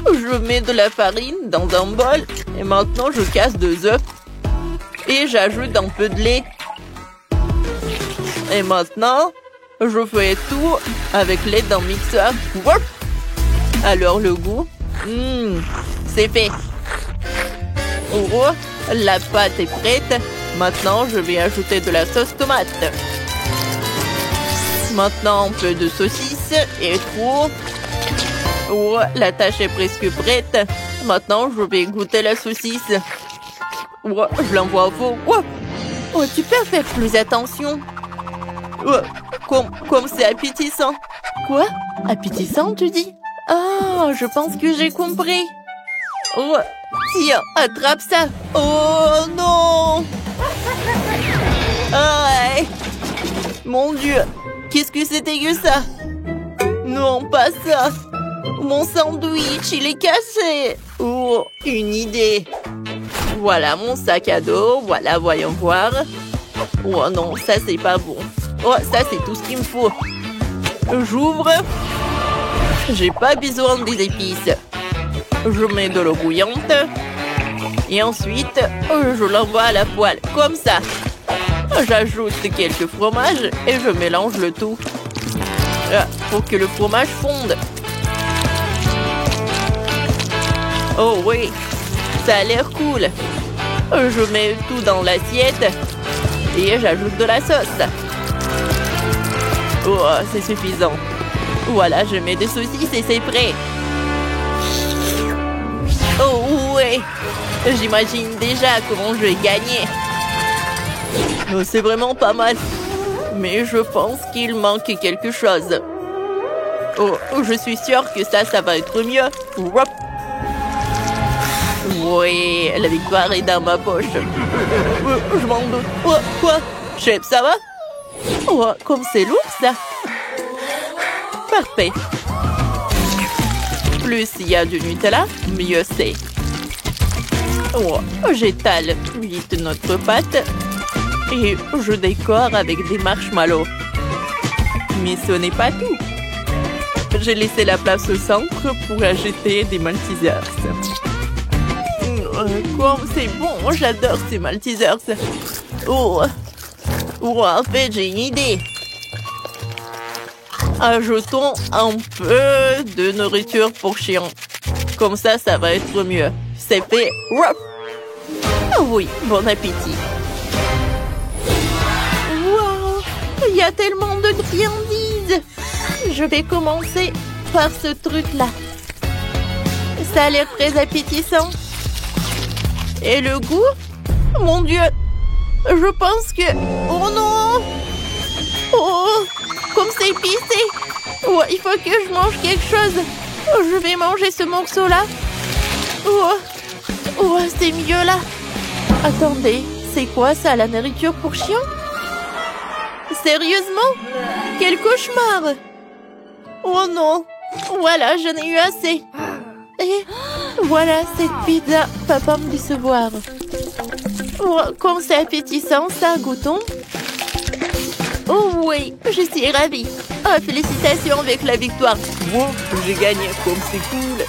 Je mets de la farine dans un bol et maintenant je casse 2 œufs. Et j'ajoute un peu de lait. Et maintenant, je fais tout avec l'aide d'un mixeur. Alors le goût, c'est fait. Oh, la pâte est prête. Maintenant, je vais ajouter de la sauce tomate. Maintenant, un peu de saucisse et tout. Oh, la tâche est presque prête. Maintenant, je vais goûter la saucisse. Oh, je l'envoie au four. Oh, tu peux faire plus attention. Oh, comme c'est appétissant. Quoi? Appétissant, tu dis? Ah, je pense que j'ai compris. Oh, tiens, attrape ça. Oh non! Ah, mon Dieu, qu'est-ce que c'était que ça? Non, pas ça. Mon sandwich, il est cassé. Oh, une idée. Voilà mon sac à dos. Voilà, voyons voir. Oh non, ça c'est pas bon. Oh, ça c'est tout ce qu'il me faut. J'ouvre. J'ai pas besoin des épices. Je mets de l'eau bouillante. Et ensuite, je l'envoie à la poêle, comme ça. J'ajoute quelques fromages et je mélange le tout. Pour que le fromage fonde. Oh oui, ça a l'air cool. Je mets tout dans l'assiette et j'ajoute de la sauce. Oh, c'est suffisant. Voilà, je mets des saucisses et c'est prêt. Oh ouais, j'imagine déjà comment je vais gagner. Oh, c'est vraiment pas mal. Mais je pense qu'il manque quelque chose. Oh, je suis sûre que ça va être mieux. Oui, la victoire est dans ma poche. Je m'en doute. Oh, quoi? Chef, ça va? Oh, comme c'est lourd, ça. Parfait. Plus il y a du Nutella, mieux c'est. Oh, j'étale vite notre pâte et je décore avec des marshmallows. Mais ce n'est pas tout. J'ai laissé la place au centre pour ajouter des Maltesers. Comme c'est bon, j'adore ces Maltesers. Oh, en fait, j'ai une idée. Ajoutons un peu de nourriture pour chien. Comme ça va être mieux. C'est fait. Oh oui, bon appétit. Wow, il y a tellement de friandises. Je vais commencer par ce truc-là. Ça a l'air très appétissant. Et le goût? Mon Dieu, je pense que... Oh non! Oh, comme c'est épicé! Oh, il faut que je mange quelque chose. Oh, je vais manger ce morceau-là. Oh, c'est mieux là. Attendez, c'est quoi ça, la nourriture pour chien? Sérieusement? Quel cauchemar! Oh non! Voilà, j'en ai eu assez. Et voilà cette pizza. Papa me décevoir. Oh, comme c'est appétissant, ça, goûtons. Oh oui, je suis ravie. Oh, félicitations avec la victoire. Wow, j'ai gagné, comme c'est cool.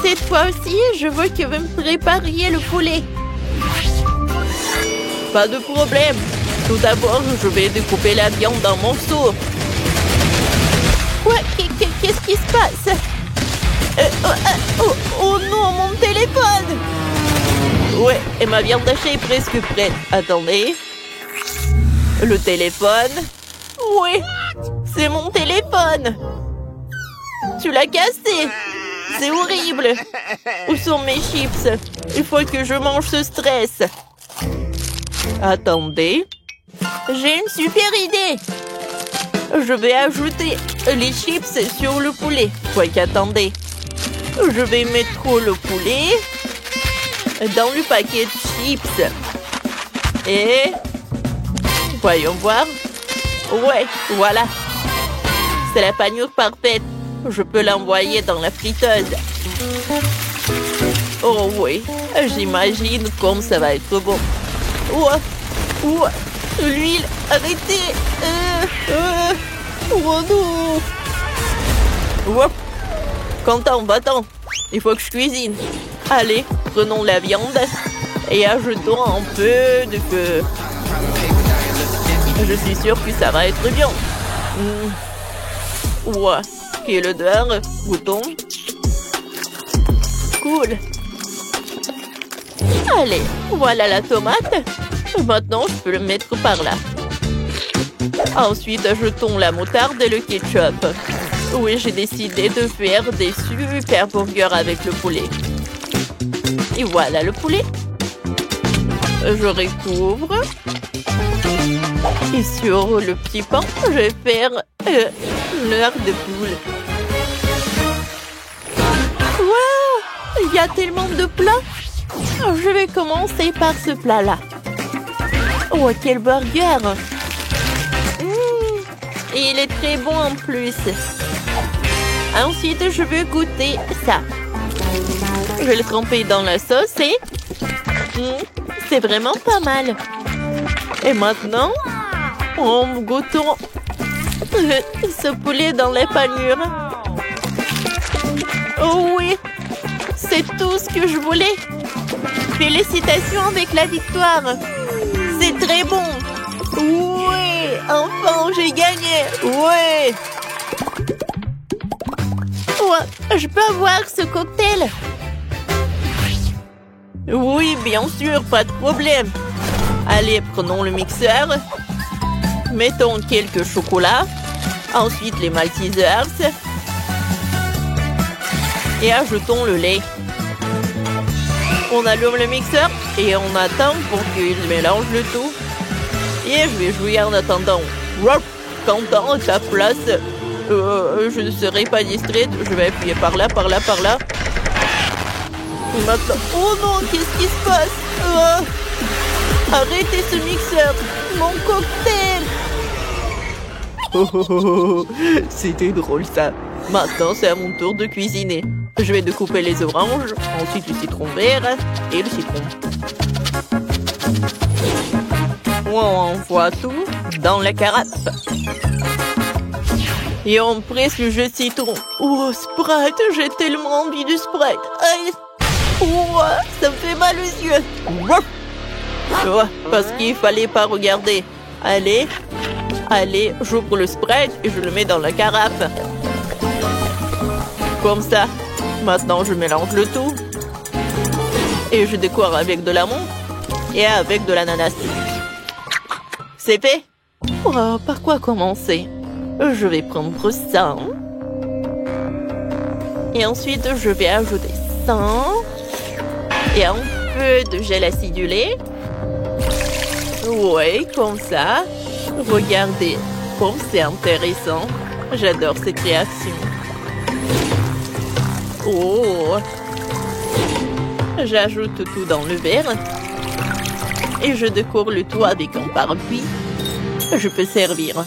Cette fois aussi, je veux que vous me prépariez le poulet. Pas de problème. Tout d'abord, je vais découper la viande en morceaux. Quoi? Qu'est-ce qui se passe? Oh non, mon téléphone! Ouais, et ma viande hachée est presque prête. Attendez. Le téléphone. Ouais, c'est mon téléphone. Tu l'as cassé. C'est horrible. Où sont mes chips? Il faut que je mange ce stress. Attendez. J'ai une super idée. Je vais ajouter les chips sur le poulet. Quoi qu'attendez. Je vais mettre le poulet dans le paquet de chips. Et... voyons voir. Ouais, voilà. C'est la panure parfaite. Je peux l'envoyer dans la friteuse. Oh oui, j'imagine comme ça va être bon. L'huile, arrêtez. Oh non. Oups. Quentin, va-t'en. Il faut que je cuisine. Allez, prenons la viande et ajoutons un peu de feu. Je suis sûre que ça va être bien. Ouah, quelle odeur. Goûtons. Cool. Allez, voilà la tomate. Maintenant, je peux le mettre par là. Ensuite, ajoutons la moutarde et le ketchup. Oui, j'ai décidé de faire des super burgers avec le poulet. Et voilà le poulet. Je recouvre. Et sur le petit pain, je vais faire l'heure de poule. Waouh! Il y a tellement de plats. Je vais commencer par ce plat-là. Oh, quel burger! Et il est très bon en plus. Ensuite, je vais goûter ça. Je vais le tremper dans la sauce et... c'est vraiment pas mal. Et maintenant, goûtons ce poulet dans les panures. Oh oui, c'est tout ce que je voulais. Félicitations avec la victoire. C'est très bon. Oui, enfin, j'ai gagné. Oui. Ouais, je peux avoir ce cocktail? Oui, bien sûr, pas de problème. Allez, prenons le mixeur. Mettons quelques chocolats. Ensuite, les Maltesers. Et ajoutons le lait. On allume le mixeur et on attend pour qu'il mélange le tout. Et je vais jouer en attendant. Quentin, à ta place. Je ne serai pas distraite. Je vais appuyer par là, par là, par là. Maintenant... Oh non, qu'est-ce qui se passe? Arrêtez ce mixeur. Mon cocktail. Oh, c'était drôle ça. Maintenant, c'est à mon tour de cuisiner. Je vais découper les oranges, ensuite le citron vert et le citron. On envoie tout dans la carafe. Et on presse le jus de citron. Oh, Sprite, j'ai tellement envie du Sprite. Aïe. Oh, ça me fait mal aux yeux. Oh, parce qu'il fallait pas regarder. Allez, allez, j'ouvre le Sprite et je le mets dans la carafe. Comme ça. Maintenant, je mélange le tout. Et je décore avec de l'amande et avec de l'ananas. C'est fait. Oh, par quoi commencer? Je vais prendre ça. Et ensuite, je vais ajouter ça. Et un peu de gel acidulé. Ouais, comme ça. Regardez, comme c'est intéressant. J'adore ces créations. Oh! J'ajoute tout dans le verre. Et je décore le tout avec un parapluie. Je peux servir.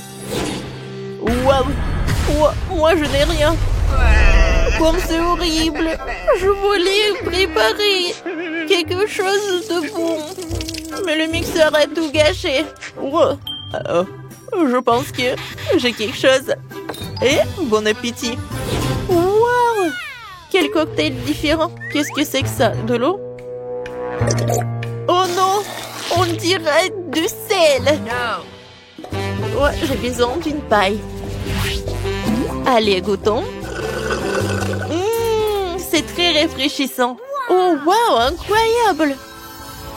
Waouh! Moi, je n'ai rien. Comme c'est horrible. Je voulais préparer quelque chose de bon. Mais le mixeur a tout gâché. Je pense que j'ai quelque chose. Et bon appétit. Waouh! Quel cocktail différent. Qu'est-ce que c'est que ça? De l'eau? Oh non! On dirait du sel. Ouais, j'ai besoin d'une paille. Allez, goûtons. C'est très rafraîchissant. Oh, wow, incroyable.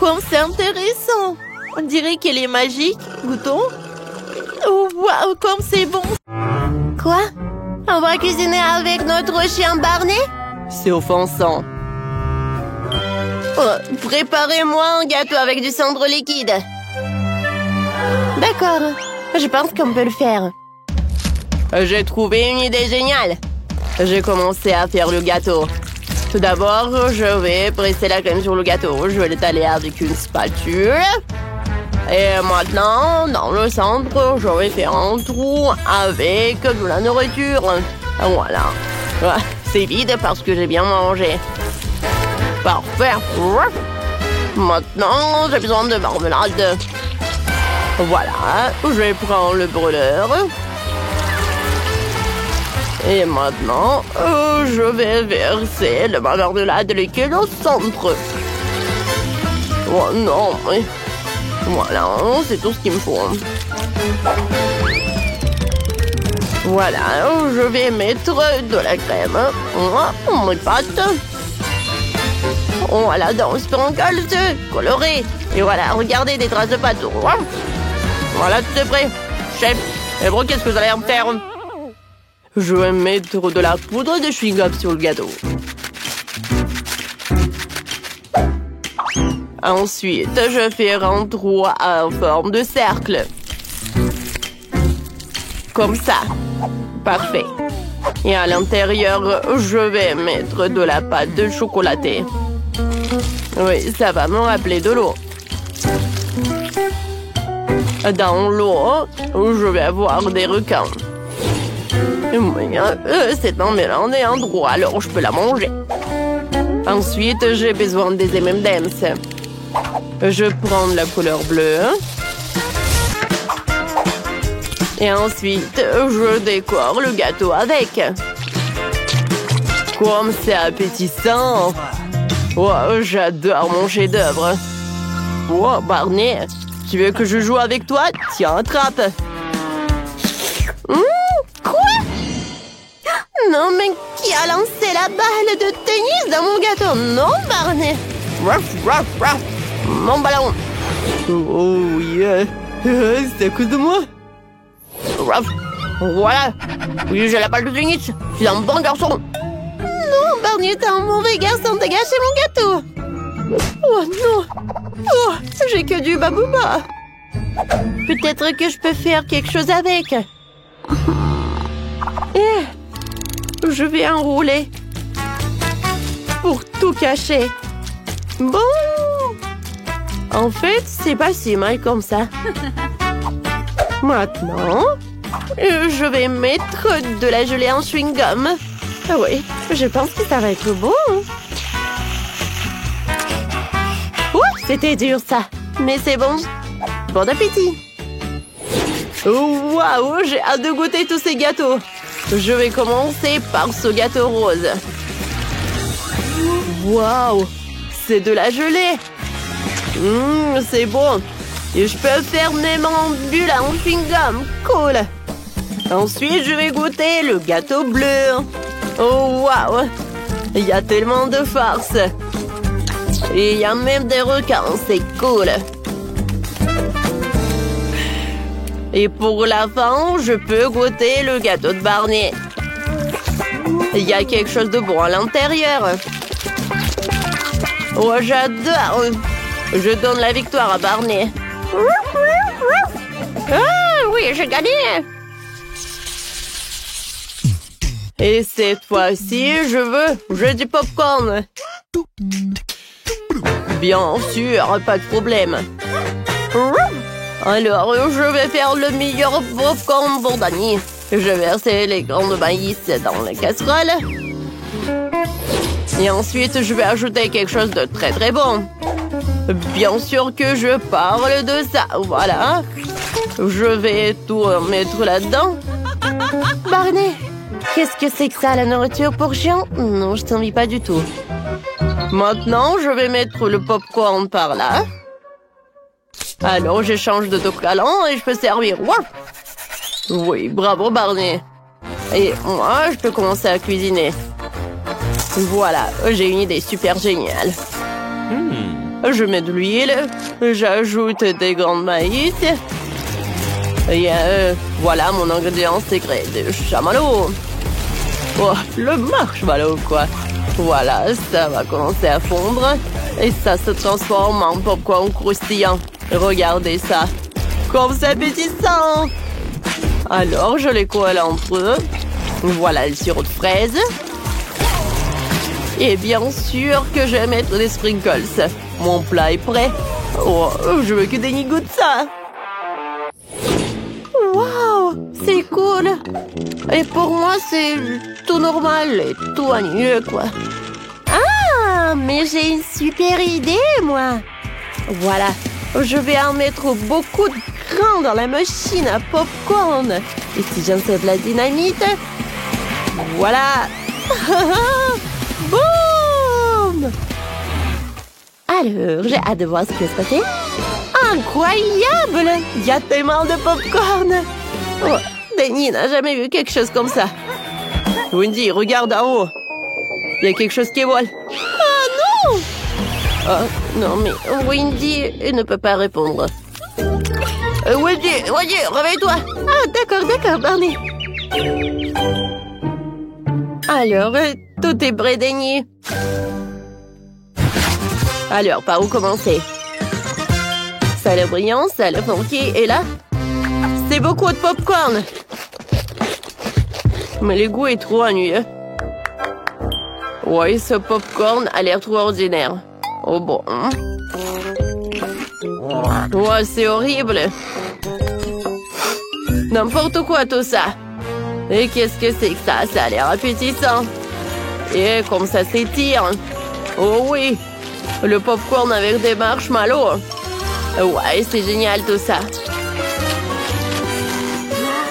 Comme c'est intéressant. On dirait qu'elle est magique. Goûtons. Oh, wow, comme c'est bon. Quoi? On va cuisiner avec notre chien Barney? C'est offensant. Oh, préparez-moi un gâteau avec du cendre liquide. D'accord. Je pense qu'on peut le faire. J'ai trouvé une idée géniale. J'ai commencé à faire le gâteau. Tout d'abord, je vais presser la crème sur le gâteau. Je vais l'étaler avec une spatule. Et maintenant, dans le centre, je vais faire un trou avec de la nourriture. Voilà. C'est vide parce que j'ai bien mangé. Parfait. Maintenant, j'ai besoin de marmelade. Voilà. Je vais prendre le brûleur. Et maintenant, je vais verser le marmelade liquide au centre. Oh non, mais... Voilà, c'est tout ce qu'il me faut. Voilà, je vais mettre de la crème. Mes pâtes. Voilà, dans sprinkles coloré. Et voilà, regardez des traces de pâte. Voilà, tout est prêt. Chef, et bon, qu'est-ce que vous allez me faire? Je vais mettre de la poudre de chewing-gum sur le gâteau. Ensuite, je fais un trou en forme de cercle. Comme ça. Parfait. Et à l'intérieur, je vais mettre de la pâte de chocolatée. Oui, ça va me rappeler de l'eau. Dans l'eau, je vais avoir des requins. Oui, cette marmelade est en droit, alors je peux la manger. Ensuite, j'ai besoin des M&M's. Je prends la couleur bleue. Et ensuite, je décore le gâteau avec. Comme c'est appétissant. Oh, j'adore mon chef-d'œuvre. Oh, Barney, tu veux que je joue avec toi? Tiens, attrape. Quoi? Non, mais qui a lancé la balle de tennis dans mon gâteau? Non, Barney. Ruff, ruff, ruff. Mon ballon. Oh, yeah. C'est à cause de moi. Ruff. Voilà. Oui, j'ai la balle de tennis. Je suis un bon garçon. Non, Barney, t'es un mauvais garçon. T'as gâché mon gâteau. Oh, non. Oh, j'ai que du babouba. Peut-être que je peux faire quelque chose avec. Je vais enrouler. Pour tout cacher. Bon. En fait, c'est pas si mal comme ça. Maintenant, je vais mettre de la gelée en chewing-gum. Ah oui, je pense que ça va être bon. Ouh, c'était dur ça. Mais c'est bon. Bon appétit. Waouh, j'ai hâte de goûter tous ces gâteaux. Je vais commencer par ce gâteau rose. Waouh, c'est de la gelée. C'est bon. Et je peux faire même en bulle en chewing-gum. Cool. Ensuite, je vais goûter le gâteau bleu. Oh, waouh. Il y a tellement de farce. Et il y a même des requins. C'est cool. Et pour la fin, je peux goûter le gâteau de Barney. Il y a quelque chose de bon à l'intérieur. Oh, j'adore. Je donne la victoire à Barney. Ah oui, j'ai gagné. Et cette fois-ci, je veux du popcorn. Bien sûr, pas de problème. Alors, je vais faire le meilleur popcorn pour Danny. Je vais verser les grains de maïs dans la casserole. Et ensuite, je vais ajouter quelque chose de très très bon. Bien sûr que je parle de ça. Voilà. Je vais tout mettre là-dedans. Barney, qu'est-ce que c'est que ça, la nourriture pour chiens? Non, je t'envie pas du tout. Maintenant, je vais mettre le popcorn par là. Alors, je change de collant et je peux servir. Wow. Oui, bravo Barney. Et moi, je peux commencer à cuisiner. Voilà, j'ai une idée super géniale. Je mets de l'huile, j'ajoute des grains de maïs. Et voilà mon ingrédient secret de chamallow. Oh, le marshmallow quoi. Voilà, ça va commencer à fondre. Et ça se transforme en popcorn croustillant. Regardez ça. Comme c'est appétissant. Alors, je les colle entre eux. Voilà le sirop de fraise. Et bien sûr que je vais mettre des sprinkles. Mon plat est prêt. Oh, je veux que Danny goûte ça. Waouh, c'est cool. Et pour moi, c'est tout normal et tout ennuyeux, quoi. Ah, mais j'ai une super idée, moi. Voilà, je vais en mettre beaucoup de grains dans la machine à popcorn. Et si j'enlève la dynamite, Voilà. Boum! Alors, j'ai hâte de voir ce qui va se passer. Incroyable! Il y a tellement de popcorn! Oh, Danny n'a jamais vu quelque chose comme ça. Wendy, regarde en haut. Il y a quelque chose qui vole. Ah non! Oh, non, mais Wendy ne peut pas répondre. Wendy, réveille-toi! Ah, d'accord, Barney. Alors, tout est prêt, Danny. Alors, par où commencer? Salle brillant, salle funky, et là? C'est beaucoup de popcorn. Mais le goût est trop ennuyeux. Ouais, ce popcorn a l'air trop ordinaire. Oh bon. Ouais, c'est horrible. N'importe quoi tout ça. Et qu'est-ce que c'est que ça? Ça a l'air appétissant. Et comme ça s'étire. Oh oui. Le popcorn avec des marshmallows. Ouais, c'est génial tout ça.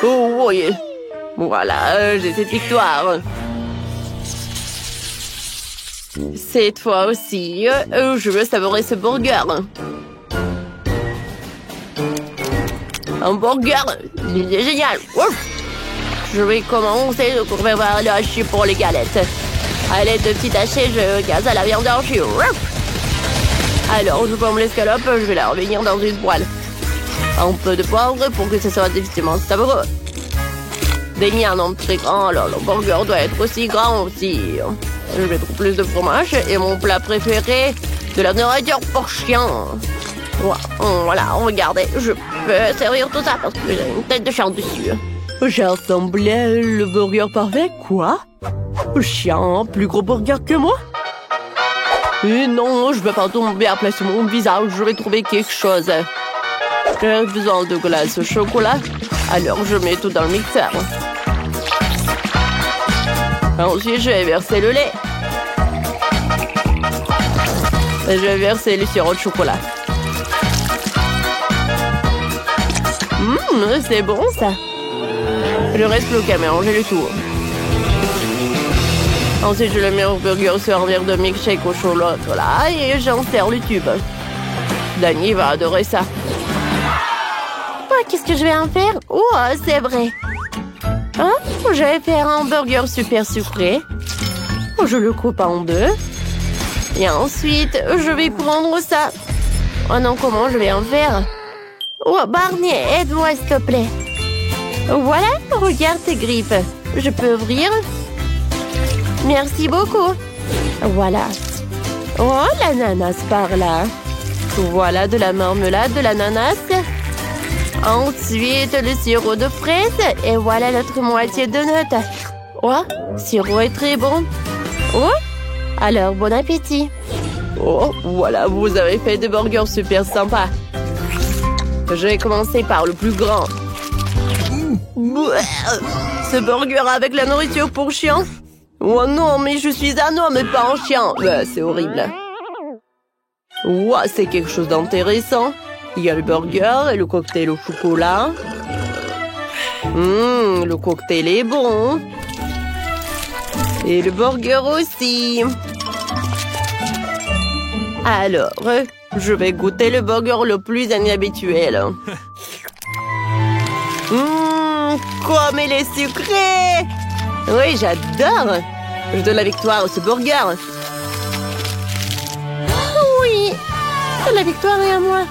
Oh oui. Voilà, j'ai cette victoire. Cette fois aussi, je veux savourer ce burger. Un burger, il est génial. Ouf. Je vais commencer le préparer le hachis pour les galettes. À l'aide de petits hachés, je gaz à la viande hachée. Alors, je forme l'escalope, je vais la revenir dans une poêle. Un peu de poivre pour que ce soit définitivement savoureux. Danny a un nombre très grand, alors le burger doit être aussi grand aussi. Je vais mettre plus de fromage et mon plat préféré, de la nourriture pour chien. Voilà, regardez, je peux servir tout ça parce que j'ai une tête de chien dessus. J'ai assemblé le burger parfait, quoi? Chien, plus gros burger que moi? Et non, je vais pas tomber à plat sur mon visage, je vais trouver quelque chose. J'ai besoin de glace au chocolat, alors je mets tout dans le mixeur. Ensuite, je vais verser le lait. Et je vais verser le sirop de chocolat. C'est bon ça. Il ne reste plus qu'à mélanger le tout. Ensuite, je le mets au burger sur un verre de milkshake au chocolat et j'en sers le tube. Danny va adorer ça. Oh, qu'est-ce que je vais en faire? Oh, c'est vrai. Hein? Je vais faire un burger super sucré. Je le coupe en deux. Et ensuite, je vais prendre ça. Oh non, comment je vais en faire? Oh, Barney, aide-moi s'il te plaît. Voilà, regarde tes grippes. Je peux ouvrir? Merci beaucoup. Voilà. Oh, l'ananas par là. Voilà de la marmelade de l'ananas. Ensuite, le sirop de fraise. Et voilà notre moitié de notes. Oh, le sirop est très bon. Oh, alors bon appétit. Oh, voilà, vous avez fait des burgers super sympas. Je vais commencer par le plus grand. Ce burger avec la nourriture pour chien? Oh non, mais je suis un homme et pas un chien. C'est horrible. Wow, c'est quelque chose d'intéressant. Il y a le burger et le cocktail au chocolat. Le cocktail est bon. Et le burger aussi. Alors, je vais goûter le burger le plus inhabituel. Comme il est sucré! Oui, j'adore! Je donne la victoire à ce burger. Oui! La victoire est à moi.